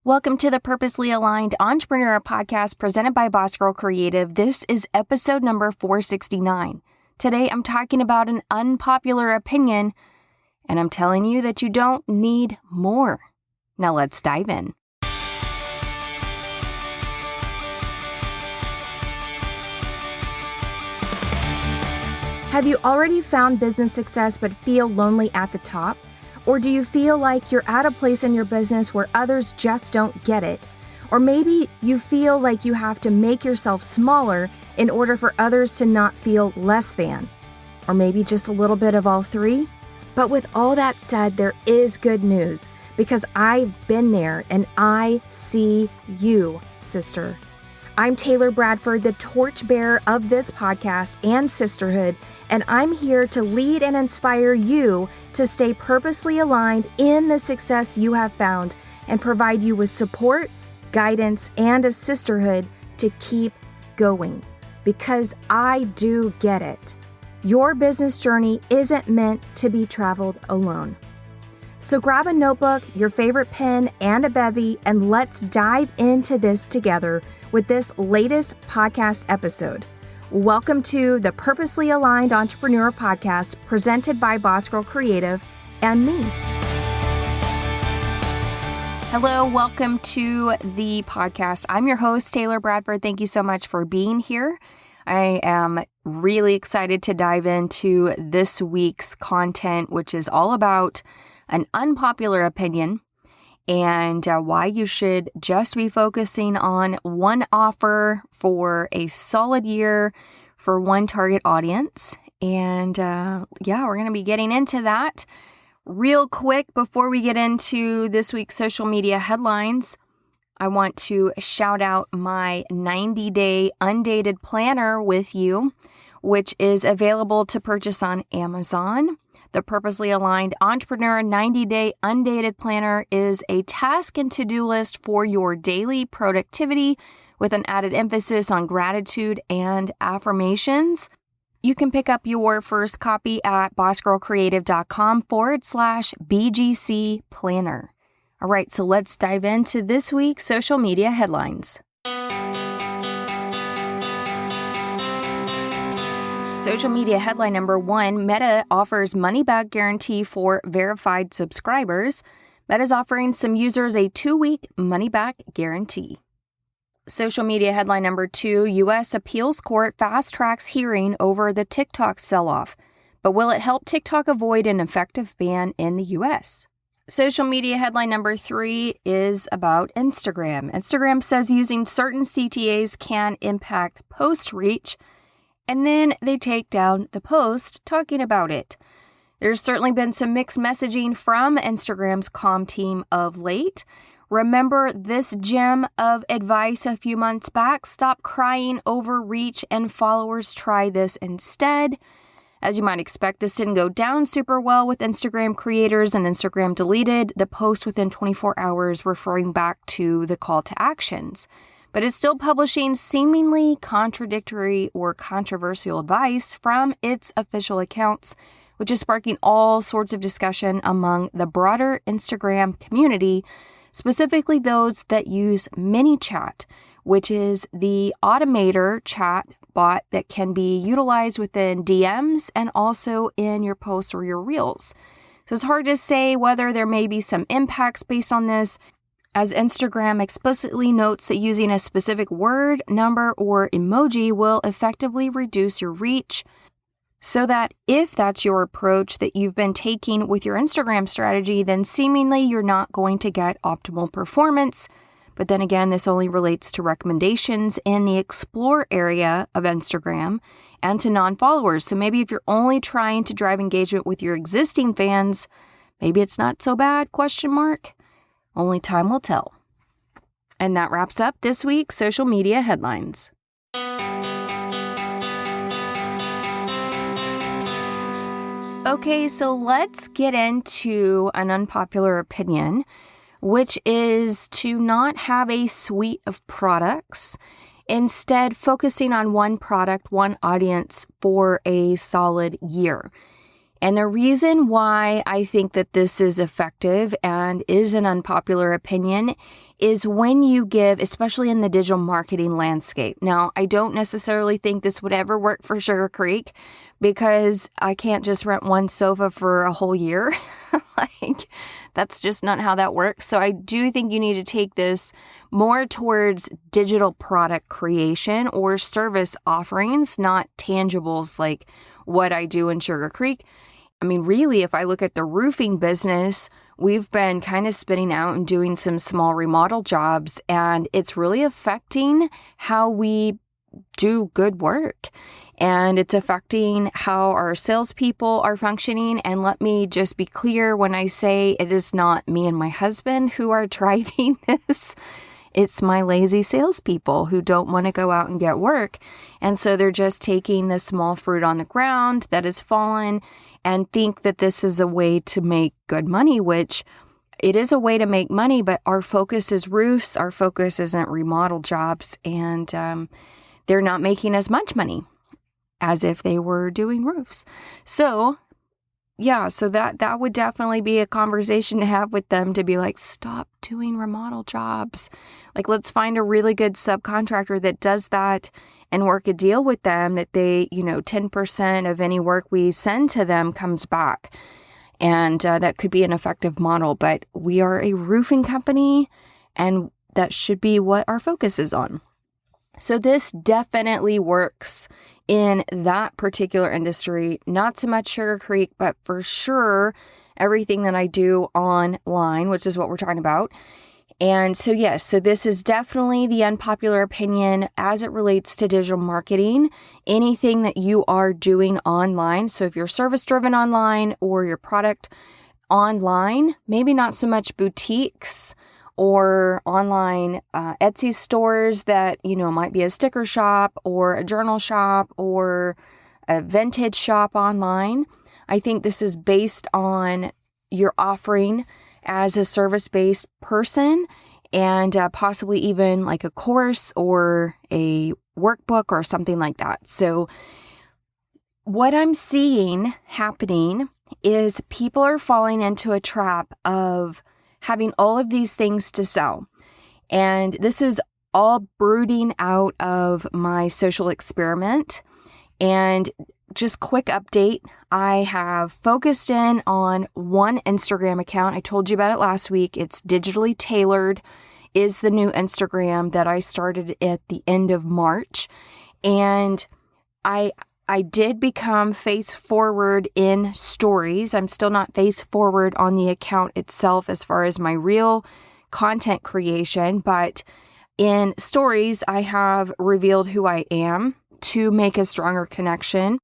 Welcome to the Purposely Aligned Entrepreneur Podcast presented by Boss Girl Creative. This is episode number 469. Today, I'm talking about an unpopular opinion, and I'm telling you that you don't need more. Now let's dive in. Have you already found business success but feel lonely at the top? Or do you feel like you're at a place in your business where others just don't get it? Or maybe you feel like you have to make yourself smaller in order for others to not feel less than. Or maybe just a little bit of all three? But with all that said, there is good news because I've been there and I see you, sister. I'm Taylor Bradford, the torchbearer of this podcast and sisterhood, and I'm here to lead and inspire you to stay purposely aligned in the success you have found and provide you with support, guidance, and a sisterhood to keep going. Because I do get it. Your business journey isn't meant to be traveled alone. So grab a notebook, your favorite pen, and a bevy, and let's dive into this together with this latest podcast episode. Welcome to the Purposely Aligned Entrepreneur Podcast presented by Boss Girl Creative and me. Hello, welcome to the podcast. I'm your host, Taylor Bradford. Thank you so much for being here. I am really excited to dive into this week's content, which is all about an unpopular opinion and why you should just be focusing on one offer for a solid year for one target audience. And we're going to be getting into that real quick. Before we get into this week's social media headlines, I want to shout out my 90-day undated planner with you, which is available to purchase on Amazon. The Purposely Aligned Entrepreneur 90-Day Undated Planner is a task and to-do list for your daily productivity with an added emphasis on gratitude and affirmations. You can pick up your first copy at bossgirlcreative.com/BGC Planner. All right, so let's dive into this week's social media headlines. Social media headline number 1, Meta offers money-back guarantee for verified subscribers. Meta's offering some users a 2-week money-back guarantee. Social media headline number 2, U.S. Appeals Court fast-tracks hearing over the TikTok sell-off. But will it help TikTok avoid an effective ban in the U.S.? Social media headline number 3 is about Instagram. Instagram says using certain CTAs can impact post reach, and then they take down the post talking about it. There's certainly been some mixed messaging from Instagram's comm team of late. Remember this gem of advice a few months back? Stop crying over reach and followers, try this instead. As you might expect, this didn't go down super well with Instagram creators, and Instagram deleted the post within 24 hours referring back to the call to actions. But is still publishing seemingly contradictory or controversial advice from its official accounts, which is sparking all sorts of discussion among the broader Instagram community, specifically those that use ManyChat, which is the automator chat bot that can be utilized within DMs and also in your posts or your reels. So it's hard to say whether there may be some impacts based on this, as Instagram explicitly notes that using a specific word, number, or emoji will effectively reduce your reach, so that if that's your approach that you've been taking with your Instagram strategy, then seemingly you're not going to get optimal performance. But then again, this only relates to recommendations in the explore area of Instagram and to non-followers. So maybe if you're only trying to drive engagement with your existing fans, maybe it's not so bad, ? Only time will tell. And that wraps up this week's social media headlines. Okay, so let's get into an unpopular opinion, which is to not have a suite of products, instead focusing on one product, one audience for a solid year. And the reason why I think that this is effective and is an unpopular opinion is when you give, especially in the digital marketing landscape. Now, I don't necessarily think this would ever work for Sugar Creek because I can't just rent one sofa for a whole year. Like, that's just not how that works. So I do think you need to take this more towards digital product creation or service offerings, not tangibles like what I do in Sugar Creek. I mean, really, if I look at the roofing business, we've been kind of spinning out and doing some small remodel jobs, and it's really affecting how we do good work. And it's affecting how our salespeople are functioning. And let me just be clear when I say it is not me and my husband who are driving this. It's my lazy salespeople who don't want to go out and get work. And so they're just taking the small fruit on the ground that has fallen and think that this is a way to make good money, which it is a way to make money, but our focus is roofs. Our focus isn't remodel jobs, and they're not making as much money as if they were doing roofs. So yeah, so that would definitely be a conversation to have with them, to be like, stop doing remodel jobs. Like, let's find a really good subcontractor that does that and work a deal with them that they, 10% of any work we send to them comes back. And that could be an effective model. But we are a roofing company, and that should be what our focus is on. So this definitely works in that particular industry, not so much Sugar Creek, but for sure everything that I do online, which is what we're talking about. And so yes, so this is definitely the unpopular opinion as it relates to digital marketing. Anything that you are doing online, so if you're service driven online or your product online, maybe not so much boutiques or online Etsy stores that, might be a sticker shop or a journal shop or a vintage shop online. I think this is based on your offering as a service-based person, and possibly even like a course or a workbook or something like that. So what I'm seeing happening is people are falling into a trap of having all of these things to sell. And this is all brooding out of my social experiment. And just quick update, I have focused in on one Instagram account. I told you about it last week. It's Digitally Tailored is the new Instagram that I started at the end of March. And I did become face forward in stories. I'm still not face forward on the account itself as far as my real content creation, but in stories, I have revealed who I am to make a stronger connection.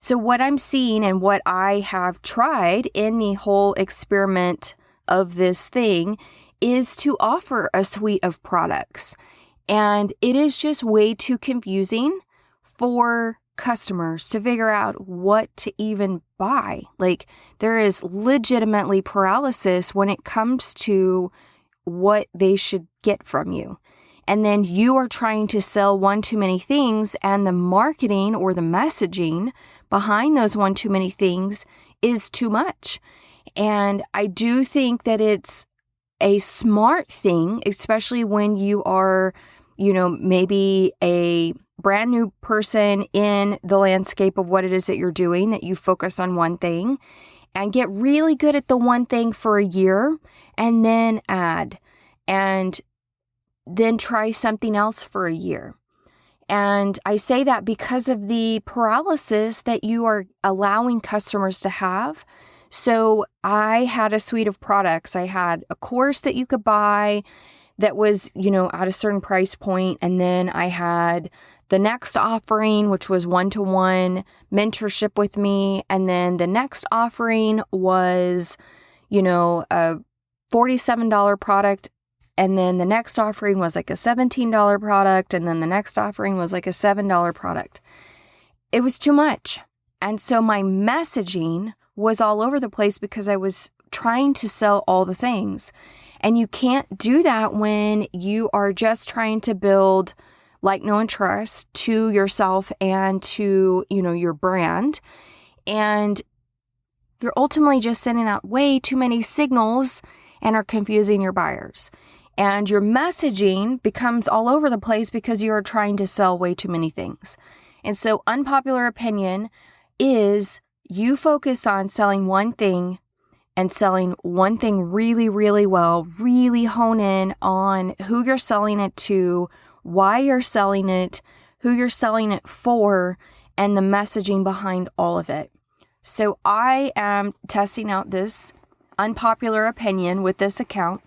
So what I'm seeing and what I have tried in the whole experiment of this thing is to offer a suite of products. And it is just way too confusing for customers to figure out what to even buy. Like, there is legitimately paralysis when it comes to what they should get from you. And then you are trying to sell one too many things, and the marketing or the messaging behind those one too many things is too much. And I do think that it's a smart thing, especially when you are, maybe a brand new person in the landscape of what it is that you're doing, that you focus on one thing and get really good at the one thing for a year and then add and then try something else for a year. And I say that because of the paralysis that you are allowing customers to have. So I had a suite of products. I had a course that you could buy that was, at a certain price point. And then I had the next offering, which was one-to-one mentorship with me. And then the next offering was, a $47 product. And then the next offering was like a $17 product. And then the next offering was like a $7 product. It was too much. And so my messaging was all over the place because I was trying to sell all the things. And you can't do that when you are just trying to build like, know, and trust to yourself and to, your brand. And you're ultimately just sending out way too many signals and are confusing your buyers. And your messaging becomes all over the place because you're trying to sell way too many things. And so unpopular opinion is you focus on selling one thing and selling one thing really, really well, really hone in on who you're selling it to, why you're selling it, who you're selling it for, and the messaging behind all of it. So I am testing out this unpopular opinion with this account.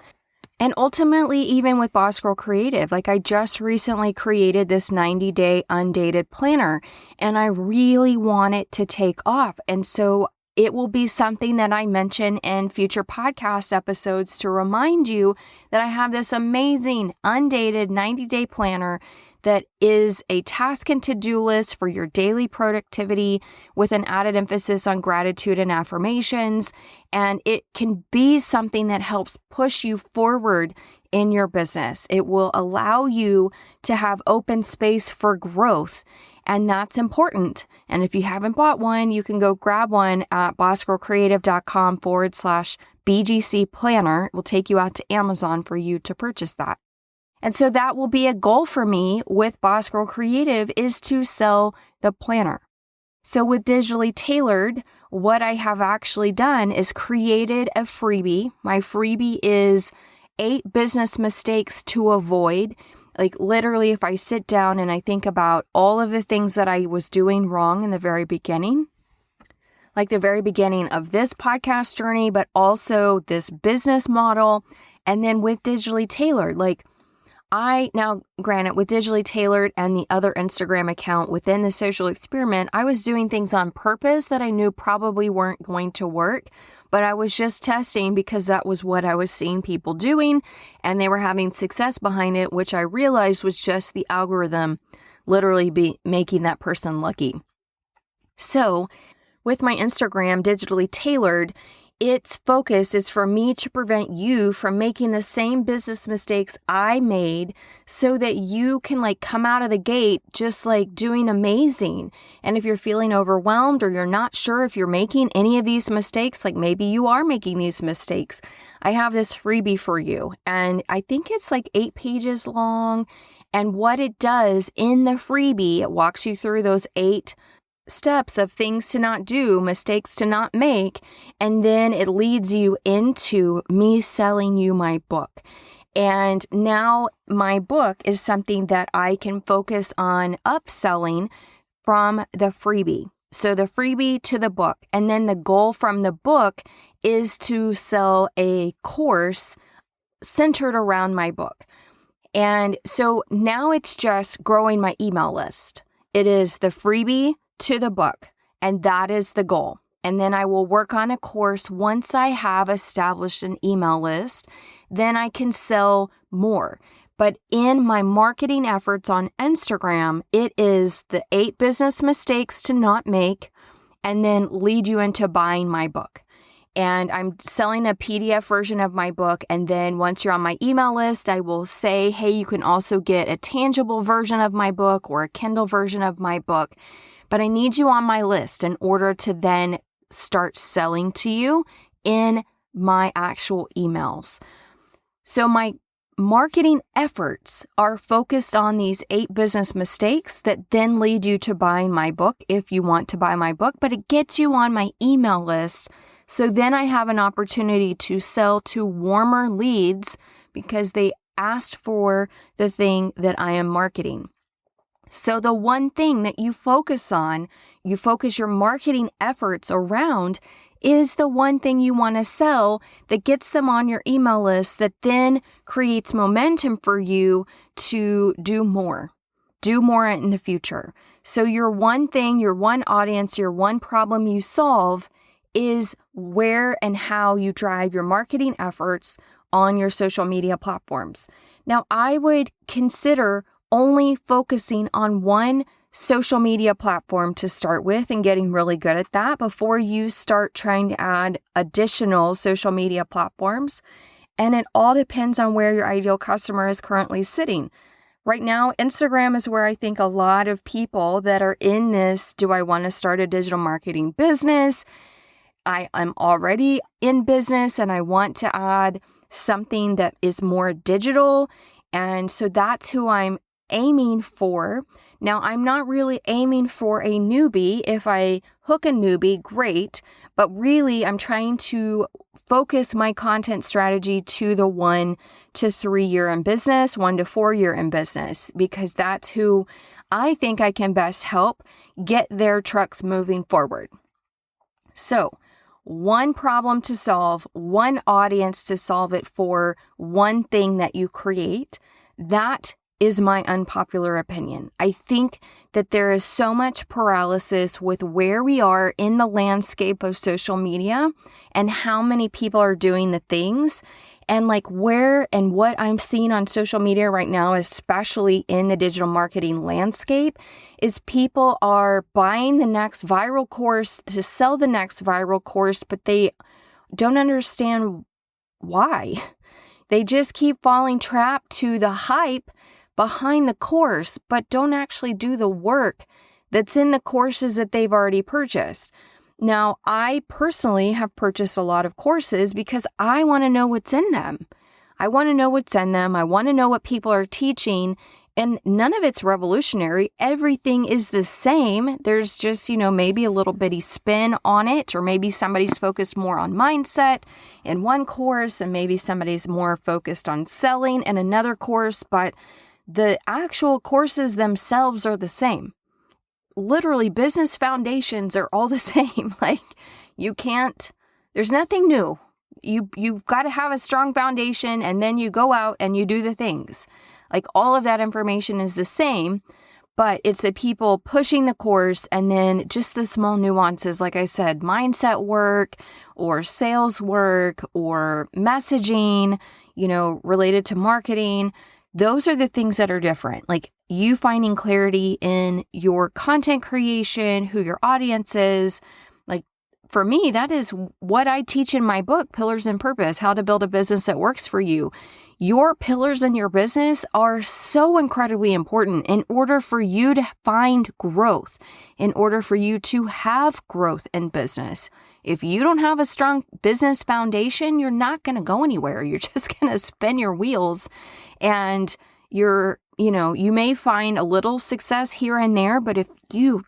And ultimately, even with Boss Girl Creative, like I just recently created this 90-day undated planner, and I really want it to take off. And so it will be something that I mention in future podcast episodes to remind you that I have this amazing undated 90-day planner that is a task and to-do list for your daily productivity with an added emphasis on gratitude and affirmations. And it can be something that helps push you forward in your business. It will allow you to have open space for growth. And that's important. And if you haven't bought one, you can go grab one at bossgirlcreative.com/BGC planner. It will take you out to Amazon for you to purchase that. And so that will be a goal for me with Boss Girl Creative is to sell the planner. So with Digitally Tailored, what I have actually done is created a freebie. My freebie is 8 business mistakes to avoid. Like literally, if I sit down and I think about all of the things that I was doing wrong in the very beginning, like the very beginning of this podcast journey, but also this business model, and then with Digitally Tailored, granted, with Digitally Tailored and the other Instagram account within the social experiment, I was doing things on purpose that I knew probably weren't going to work, but I was just testing because that was what I was seeing people doing, and they were having success behind it, which I realized was just the algorithm literally be making that person lucky. So with my Instagram, Digitally Tailored, its focus is for me to prevent you from making the same business mistakes I made so that you can come out of the gate just doing amazing. And if you're feeling overwhelmed or you're not sure if you're making any of these mistakes, maybe you are making these mistakes, I have this freebie for you. And I think it's 8 pages long. And what it does in the freebie, it walks you through those 8 steps of things to not do, mistakes to not make, and then it leads you into me selling you my book. And now my book is something that I can focus on upselling from the freebie. So the freebie to the book. And then the goal from the book is to sell a course centered around my book. And so now it's just growing my email list. It is the freebie to the book, and that is the goal. And then I will work on a course once I have established an email list, then I can sell more. But in my marketing efforts on Instagram, it is the 8 business mistakes to not make and then lead you into buying my book. And I'm selling a PDF version of my book. And then once you're on my email list, I will say, hey, you can also get a tangible version of my book or a Kindle version of my book. But I need you on my list in order to then start selling to you in my actual emails. So my marketing efforts are focused on these 8 business mistakes that then lead you to buying my book if you want to buy my book, but it gets you on my email list. So then I have an opportunity to sell to warmer leads because they asked for the thing that I am marketing. So the one thing that you focus on, you focus your marketing efforts around is the one thing you want to sell that gets them on your email list that then creates momentum for you to do more in the future. So your one thing, your one audience, your one problem you solve is where and how you drive your marketing efforts on your social media platforms. Now, I would consider only focusing on one social media platform to start with and getting really good at that before you start trying to add additional social media platforms. And it all depends on where your ideal customer is currently sitting. Right now, Instagram is where I think a lot of people that are in this, do I want to start a digital marketing business? I am already in business and I want to add something that is more digital. And so that's who I'm aiming for. Now, I'm not really aiming for a newbie. If I hook a newbie, great. But really, I'm trying to focus my content strategy to the 1 to 3 year in business, 1 to 4 year in business, because that's who I think I can best help get their trucks moving forward. So, one problem to solve, one audience to solve it for, one thing that you create. That is my unpopular opinion. I think that there is so much paralysis with where we are in the landscape of social media and how many people are doing the things. And like where and what I'm seeing on social media right now, especially in the digital marketing landscape, is people are buying the next viral course to sell the next viral course, but they don't understand why. They just keep falling trapped to the hype behind the course, but don't actually do the work that's in the courses that they've already purchased. Now, I personally have purchased a lot of courses because I want to know what's in them. I want to know what's in them. I want to know what people are teaching, and none of it's revolutionary. Everything is the same. There's just, maybe a little bitty spin on it, or maybe somebody's focused more on mindset in one course, and maybe somebody's more focused on selling in another course, but the actual courses themselves are the same. Literally, business foundations are all the same. Like, there's nothing new. You've got to have a strong foundation, and then you go out and you do the things. Like, all of that information is the same, but it's the people pushing the course, and then just the small nuances, like I said, mindset work or sales work or messaging, related to marketing. Those are the things that are different. Like, you finding clarity in your content creation, who your audience is. Like, for me, that is what I teach in my book, Pillars and Purpose, How to Build a Business That Works for You. Your pillars in your business are so incredibly important in order for you to find growth, in order for you to have growth in business. If you don't have a strong business foundation, you're not going to go anywhere. You're just going to spin your wheels, and you may find a little success here and there, but if you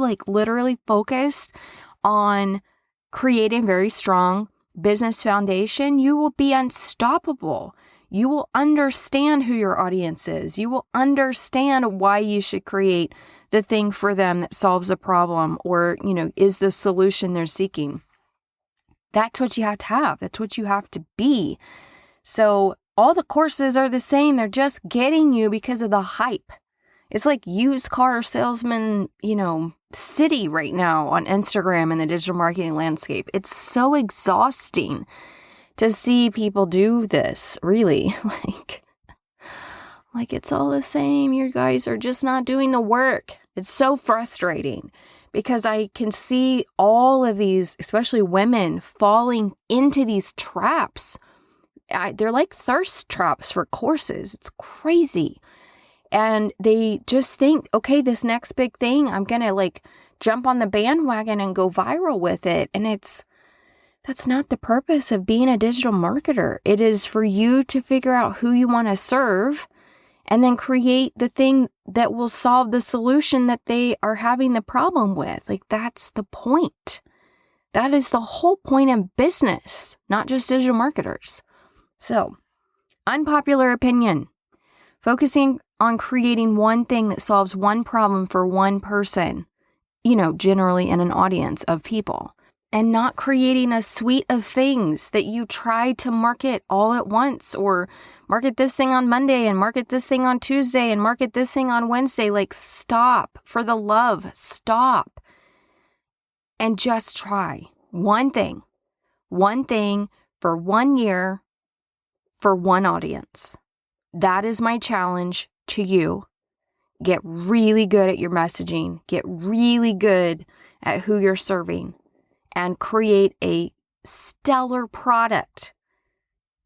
like literally focused on creating very strong business foundation, you will be unstoppable. You will understand who your audience is. You will understand why you should create the thing for them that solves a problem or, is the solution they're seeking. That's what you have to have. That's what you have to be. So all the courses are the same. They're just getting you because of the hype. It's like used car salesman, city right now on Instagram and the digital marketing landscape. It's so exhausting to see people do this, really. Like it's all the same. You guys are just not doing the work. It's so frustrating because I can see all of these, especially women, falling into these traps. They're like thirst traps for courses. It's crazy. And they just think, okay, this next big thing, I'm going to jump on the bandwagon and go viral with it. And that's not the purpose of being a digital marketer. It is for you to figure out who you want to serve and then create the thing that will solve the solution that they are having the problem with. That's the point. That is the whole point of business, not just digital marketers. So, unpopular opinion, focusing on creating one thing that solves one problem for one person, generally in an audience of people, and not creating a suite of things that you try to market all at once, or market this thing on Monday and market this thing on Tuesday and market this thing on Wednesday. Stop. For the love, stop. And just try one thing for 1 year for one audience. That is my challenge to you. Get really good at your messaging. Get really good at who you're serving. And create a stellar product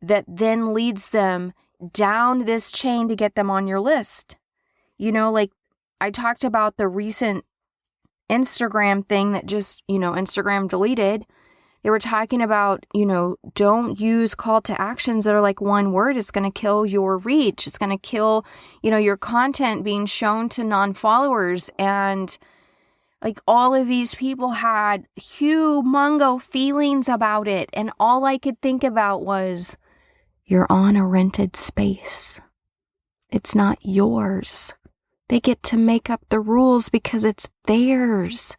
that then leads them down this chain to get them on your list. I talked about the recent Instagram thing that just, Instagram deleted. They were talking about, don't use call to actions that are like one word. It's going to kill your reach. It's going to kill, your content being shown to non-followers. And like all of these people had humongo feelings about it. And all I could think about was, you're on a rented space. It's not yours. They get to make up the rules because it's theirs.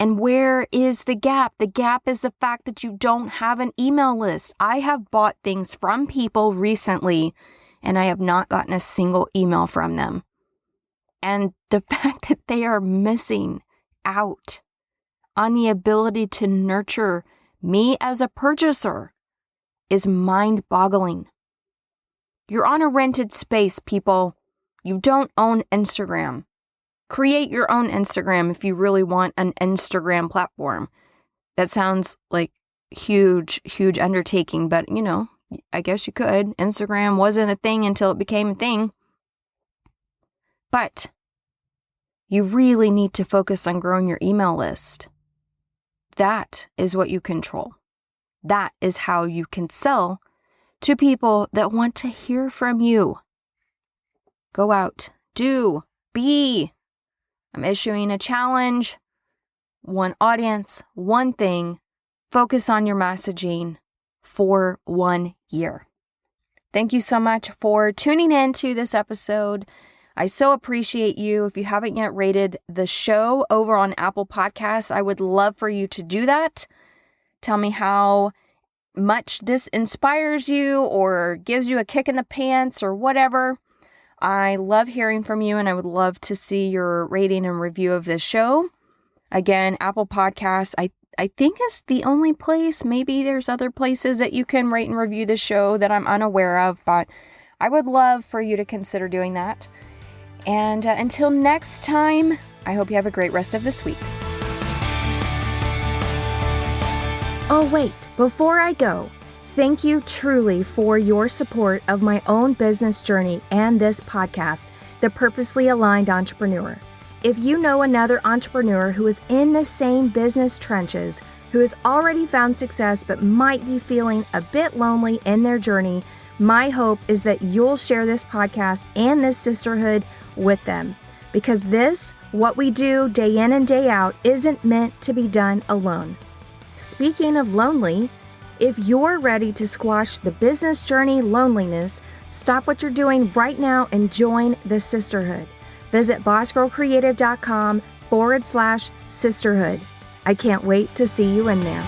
And where is the gap? The gap is the fact that you don't have an email list. I have bought things from people recently, and I have not gotten a single email from them. And the fact that they are missing out on the ability to nurture me as a purchaser is mind-boggling. You're on a rented space, people. You don't own Instagram. Create your own Instagram if you really want an Instagram platform. That sounds like huge undertaking, but I guess you could. Instagram wasn't a thing until it became a thing. But you really need to focus on growing your email list. That is what you control. That is how you can sell to people that want to hear from you. Go out, do, be. I'm issuing a challenge, one audience, one thing, focus on your messaging for 1 year. Thank you so much for tuning in to this episode. I so appreciate you. If you haven't yet rated the show over on Apple Podcasts, I would love for you to do that. Tell me how much this inspires you or gives you a kick in the pants or whatever. I love hearing from you, and I would love to see your rating and review of this show. Again, Apple Podcasts, I think is the only place. Maybe there's other places that you can rate and review the show that I'm unaware of, but I would love for you to consider doing that. And until next time, I hope you have a great rest of this week. Oh, wait, before I go, thank you truly for your support of my own business journey and this podcast, The Purposely Aligned Entrepreneur. If you know another entrepreneur who is in the same business trenches, who has already found success but might be feeling a bit lonely in their journey, my hope is that you'll share this podcast and this sisterhood with them. Because this, what we do day in and day out, isn't meant to be done alone. Speaking of lonely, if you're ready to squash the business journey loneliness, stop what you're doing right now and join the sisterhood. Visit bossgirlcreative.com/sisterhood. I can't wait to see you in there.